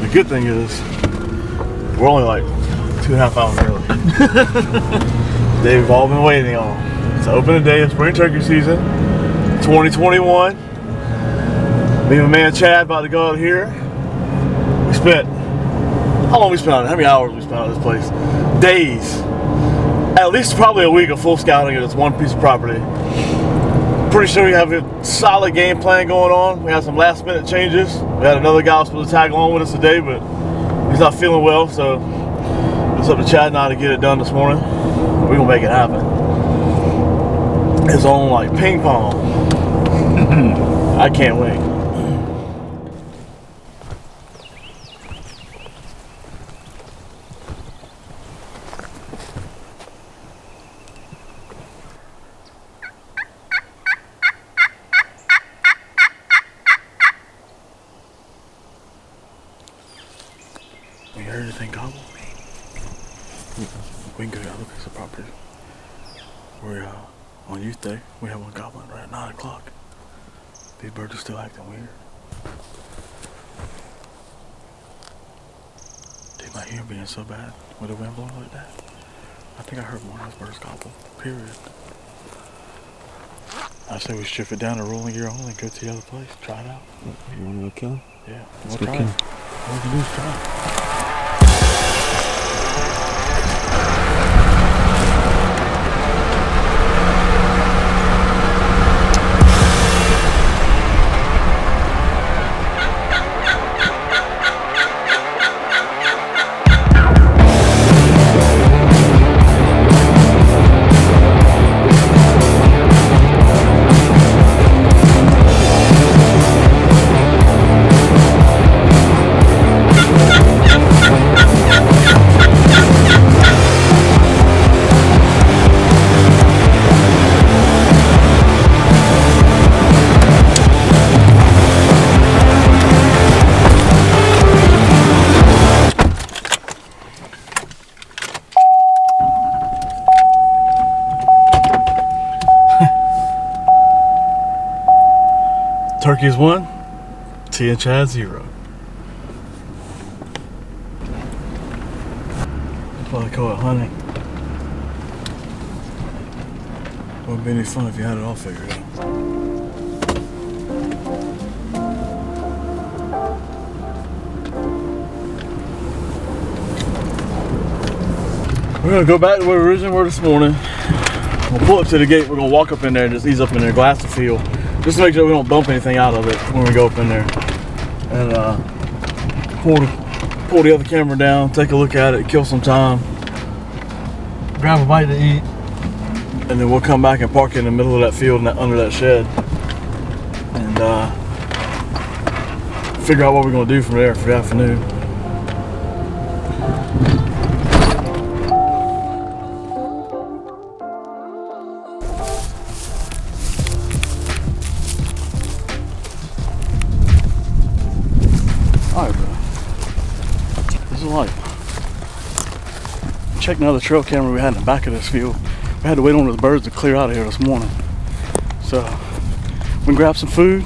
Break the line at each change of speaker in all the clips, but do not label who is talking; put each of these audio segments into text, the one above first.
The good thing is, we're only like 2.5 hours early. They've all been waiting on. It's opening day of spring turkey season, 2021. Me and my man Chad about to go out here. We spent, how long we spent on it? How many hours we spent on this place? Days. At least probably a week of full scouting of this one piece of property. Pretty sure we have a solid game plan going on. We had some last minute changes. We had another guy who was supposed to tag along with us today, but he's not feeling well, so it's up to Chad and I to get it done this morning. We're gonna make it happen. It's on like ping pong. I can't wait. You heard anything gobble? We can go to other piece of property. We're on youth day. We have one gobbling right at 9 o'clock. These birds are still acting weird. They might hear being so bad with the wind blowing like that. I think I heard one of those birds gobble. Period. I say we strip it down to rolling gear only and go to the other place. Try it out.
You want to go kill him?
Yeah, we'll try it. All we can do is try it. Turkey is 1, T and Chad 0. That's why they call it hunting. Wouldn't be any fun if you had it all figured out. We're gonna go back to where we originally were this morning. We'll pull up to the gate. We're gonna walk up in there and just ease up in there, glass the field. Just to make sure we don't bump anything out of it when we go up in there. And pull the other camera down, take a look at it, kill some time, grab a bite to eat, and then we'll come back and park in the middle of that field under that shed. And figure out what we're gonna do from there for the afternoon. Alright, bro. This is life. Check now the trail camera we had in the back of this field. We had to wait on those birds to clear out of here this morning. So, we grabbed some food,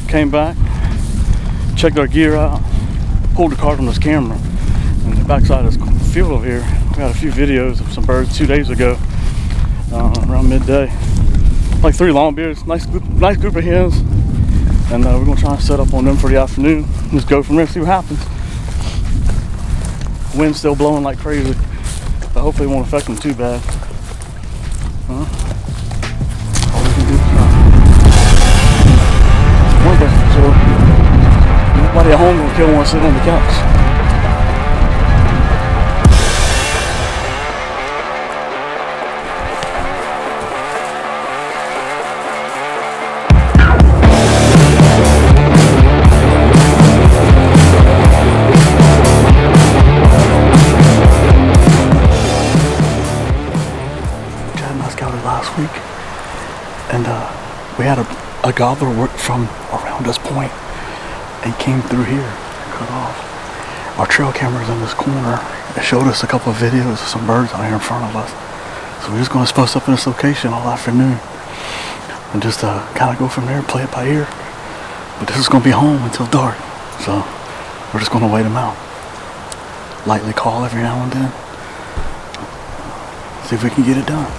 came back, checked our gear out, pulled the card from this camera. And the backside of this field over here, we got a few videos of some birds 2 days ago, around midday. Like 3 longbeards, nice group of hens. And we're gonna try and set up on them for the afternoon. Just go from there, see what happens. Wind's still blowing like crazy, but hopefully it won't affect them too bad. All we can do is try. One day, so nobody at home gonna kill one sitting on the couch. Last week, and we had a gobbler work from around this point and came through here and cut off. Our trail camera's in this corner. It showed us a couple of videos of some birds out here in front of us. So we're just going to post up in this location all afternoon and just kind of go from there, play it by ear. But this is going to be home until dark. So
we're just going to wait them out. Lightly call every now and then. See if we can get it done.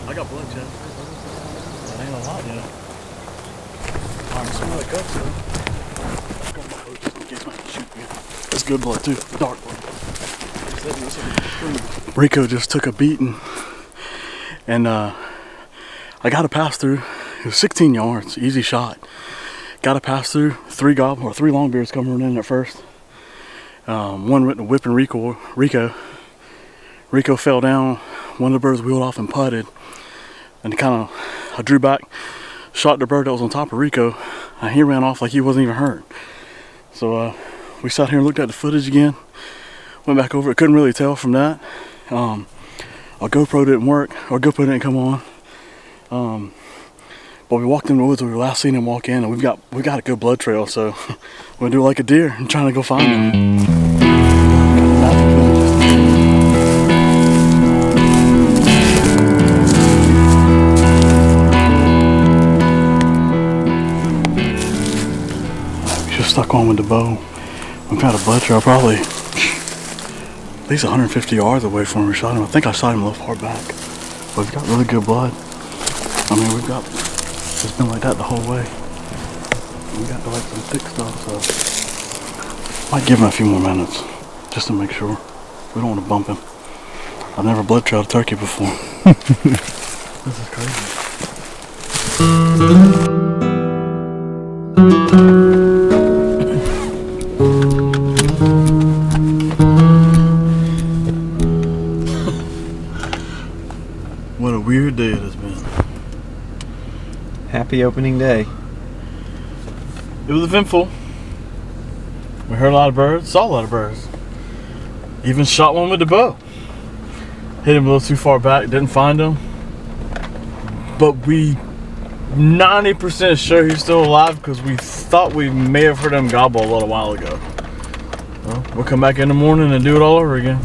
I got blood, Chad. That ain't a lot yet. Alright, smell like guts, though.
It's good blood too, dark blood. Rico just took a beating, and I got a pass through. It was 16 yards, easy shot. Got a pass through, three longbeards coming in at first. One went to whipping Rico. Rico fell down. One of the birds wheeled off and putted, and I drew back, shot the bird that was on top of Rico, and he ran off like he wasn't even hurt. So we sat here and looked at the footage again, went back over it, couldn't really tell from that. Our GoPro didn't work, our GoPro didn't come on. But we walked in the woods, we were last seen him walk in, and we got a good blood trail, so we're gonna do it like a deer and trying to go find him. Stuck on with the bow. We've got a blood trail probably at least 150 yards away from where we shot him. I think I shot him a little far back, but we've got really good blood. I mean, it's been like that the whole way. We got like some thick stuff, so might give him a few more minutes just to make sure. We don't want to bump him. I've never blood trailed a turkey before. This is crazy. What a weird day it has been.
Happy opening day.
It was eventful. We heard a lot of birds, saw a lot of birds. Even shot one with the bow. Hit him a little too far back, didn't find him. But we 90% sure he's still alive because we thought we may have heard him gobble a little while ago. Well, we'll come back in the morning and do it all over again.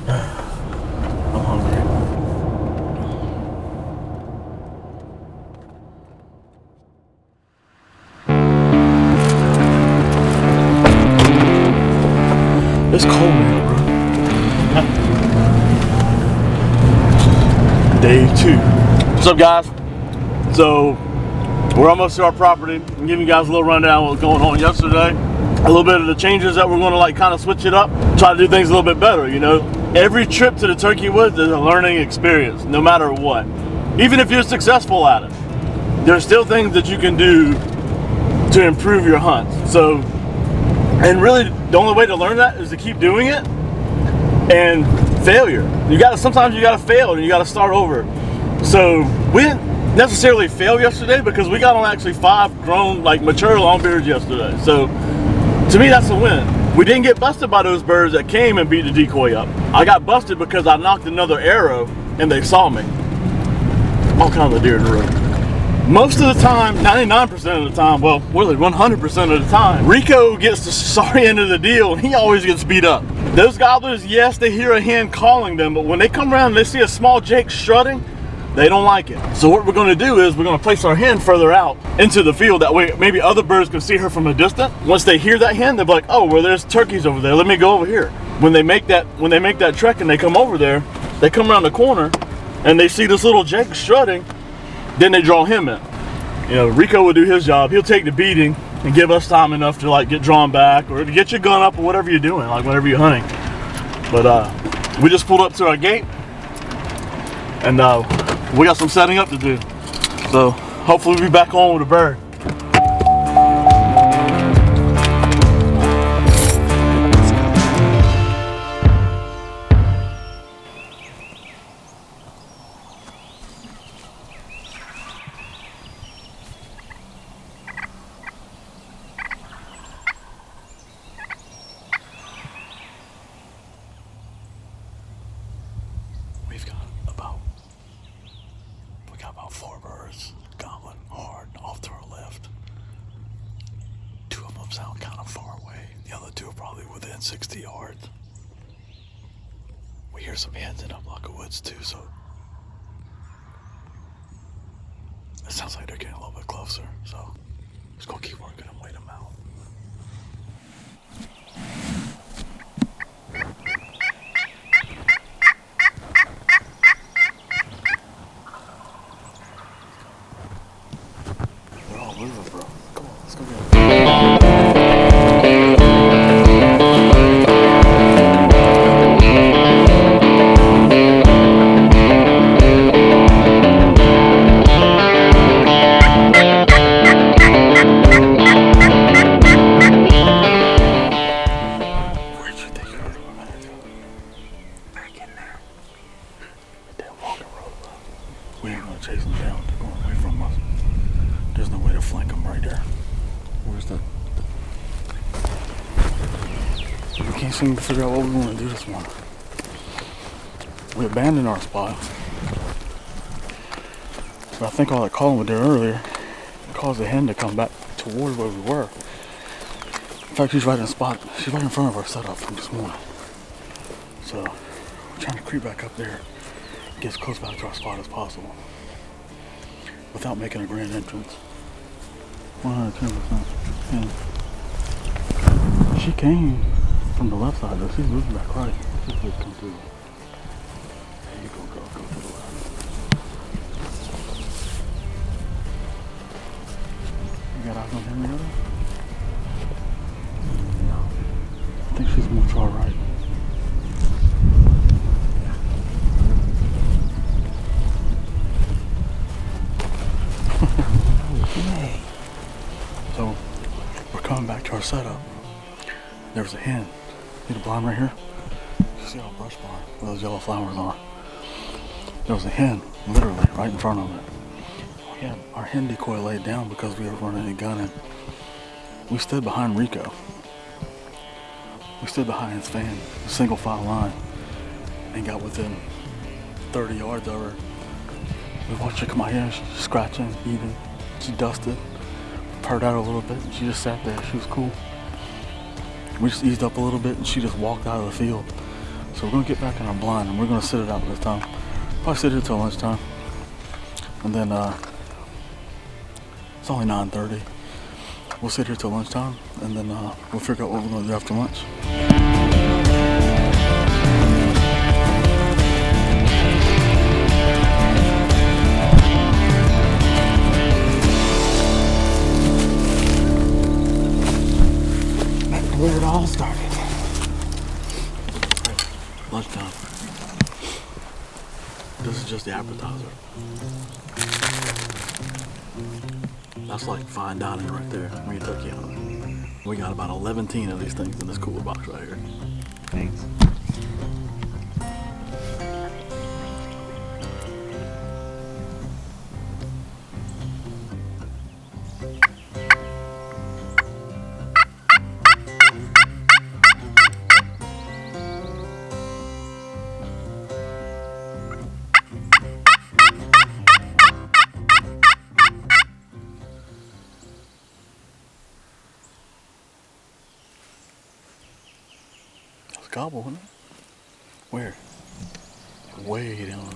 I'm hungry. It's cold now, bro. Day 2. What's up, guys? So, we're almost to our property. I'm giving you guys a little rundown of what was going on yesterday. A little bit of the changes that we're going to like kind of switch it up. Try to do things a little bit better, you know. Every trip to the turkey woods is a learning experience, no matter what. Even if you're successful at it, there's still things that you can do to improve your hunts. So, and really the only way to learn that is to keep doing it. And failure, sometimes you gotta fail and you gotta start over. So we didn't necessarily fail yesterday because we got on actually 5 grown, like mature longbeards yesterday. So to me, that's a win. We didn't get busted by those birds that came and beat the decoy up. I got busted because I knocked another arrow and they saw me. All kinds of deer in the road. Most of the time, 99% of the time, well, really 100% of the time, Rico gets the sorry end of the deal and he always gets beat up. Those gobblers, yes, they hear a hen calling them, but when they come around and they see a small jake strutting, they don't like it. So what we're gonna do is we're gonna place our hen further out into the field. That way maybe other birds can see her from a distance. Once they hear that hen, they're like, oh, well, there's turkeys over there. Let me go over here. When they make that trek and they come over there, they come around the corner and they see this little jake strutting, then they draw him in. You know, Rico will do his job. He'll take the beating and give us time enough to like get drawn back or to get your gun up or whatever you're doing, like whenever you're hunting. But we just pulled up to our gate and we got some setting up to do. So Hopefully we'll be back on with a bird.
We got about 4 birds gobbling hard off to our left. 2 of them sound kind of far away. The other 2 are probably within 60 yards. We hear some hens in a block of woods too, so it sounds like they're getting a little bit closer. So just gonna keep working and wait them out. They're all moving, bro. Come on, let's go get them. We ain't gonna chase them down. They're going away from us. There's no way to flank them right there. Where's the... We can't seem to figure out what we want to do this morning. We abandoned our spot. But I think all that calling we did earlier caused the hen to come back toward where we were. In fact, she's right in the spot. She's right in front of our setup from this morning. So we're trying to creep back up there. Get as close back to our spot as possible without making a grand entrance. 110%. And she came from the left side though. She's moving back right. Let's just come through. There you go, girl. Go to the left. You got eyes on him yet? No. I think she's more far right. So we're coming back to our setup. There's a hen. See the barn right here? You see our brush barn where those yellow flowers are? There was a hen literally right in front of it. We had our hen decoy laid down because we were running a gun and we stood behind Rico. We stood behind his fan, a single file line, and got within 30 yards of her. We watched her come out here, she's scratching, eating. She dusted, purred out a little bit, and she just sat there. She was cool. We just eased up a little bit, and she just walked out of the field. So we're gonna get back in our blind, and we're gonna sit it out this time. Probably sit here till lunchtime, and then it's only 9:30. We'll sit here till lunchtime, and then we'll figure out what we're gonna do after lunch. Where it all started. Lunchtime. This is just the appetizer. That's like fine dining right there when you turkey hunting. We got about 11 of these things in this cooler box right here.
Thanks.
Gobble, isn't it? Where? Way down there.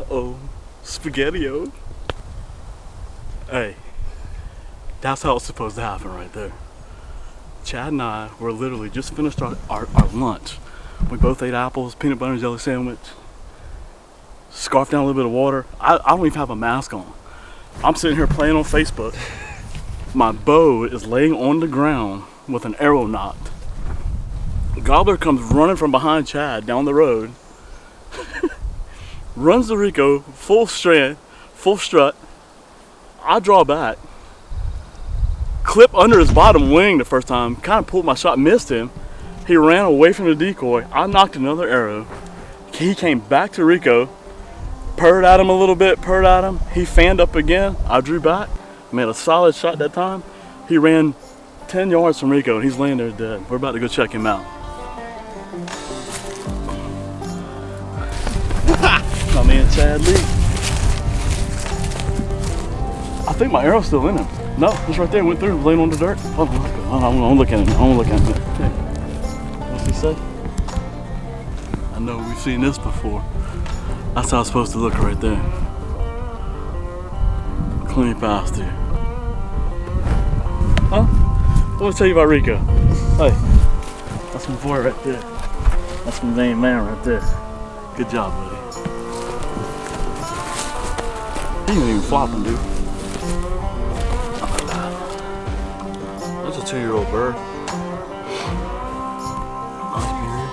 Uh-oh. Spaghetti-o. Hey, that's how it's supposed to happen right there. Chad and I were literally just finished our lunch. We both ate apples, peanut butter and jelly sandwich, scarfed down a little bit of water. I don't even have a mask on. I'm sitting here playing on Facebook. My bow is laying on the ground with an arrow knot. Gobbler comes running from behind Chad down the road, runs to Rico, full strut. I draw back, clip under his bottom wing the first time, kind of pulled my shot, missed him. He ran away from the decoy. I knocked another arrow. He came back to Rico, purred at him a little bit, purred at him. He fanned up again. I drew back, made a solid shot that time. He ran 10 yards from Rico and he's laying there dead. We're about to go check him out. My man Chad Lee. I think my arrow's still in him. No, it's right there. Went through, laying on the dirt. Hold on, I'm gonna look at him. I'm gonna look at him. Okay. What's he say? I know we've seen this before. That's how it's supposed to look right there. Clean past through. Huh? What did I tell you about Rico? Hey, that's my boy right there. That's my main man right there. Good job, buddy. He ain't even flopping, dude.
That's a 2-year-old bird.
Nice beard.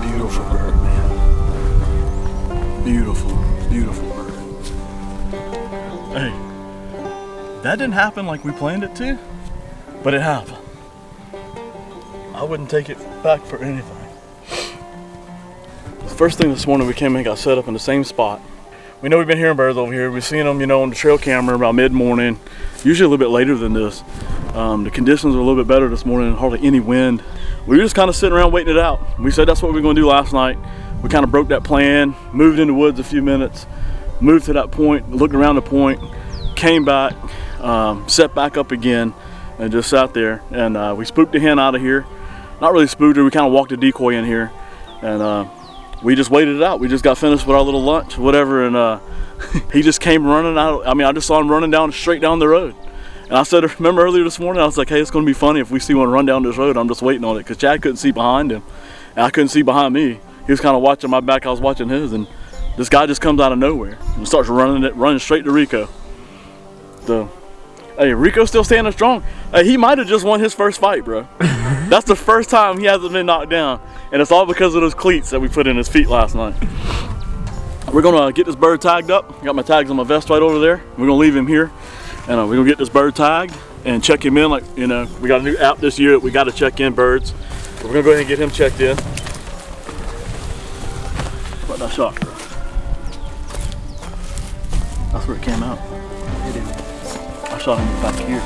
Beautiful bird, man. Beautiful, beautiful bird. Hey, that didn't happen like we planned it to, but it happened. I wouldn't take it back for anything. The first thing this morning we came in and got set up in the same spot. We know we've been hearing birds over here. We've seen them, on the trail camera about mid-morning, usually a little bit later than this. The conditions are a little bit better this morning, hardly any wind. We were just kind of sitting around waiting it out. We said that's what we were going to do last night. We kind of broke that plan, moved in the woods a few minutes, moved to that point, looked around the point, came back, set back up again, and just sat there. And we spooked the hen out of here. Not really spooked her, we kind of walked a decoy in here, and we just waited it out. We just got finished with our little lunch, whatever, and he just came running out. I just saw him running straight down the road. And I said, remember earlier this morning, I was like, hey, it's going to be funny if we see one run down this road. I'm just waiting on it, because Chad couldn't see behind him, and I couldn't see behind me. He was kind of watching my back, I was watching his, and this guy just comes out of nowhere and starts running straight to Rico. So, hey, Rico's still standing strong. Hey, he might have just won his first fight, bro. That's the first time he hasn't been knocked down. And it's all because of those cleats that we put in his feet last night. We're gonna get this bird tagged up. I got my tags on my vest right over there. We're gonna leave him here. And we're gonna get this bird tagged and check him in. Like, we got a new app this year that we gotta check in birds. So we're gonna go ahead and get him checked in. What that shot, bro? That's where it came out. I shot him back here.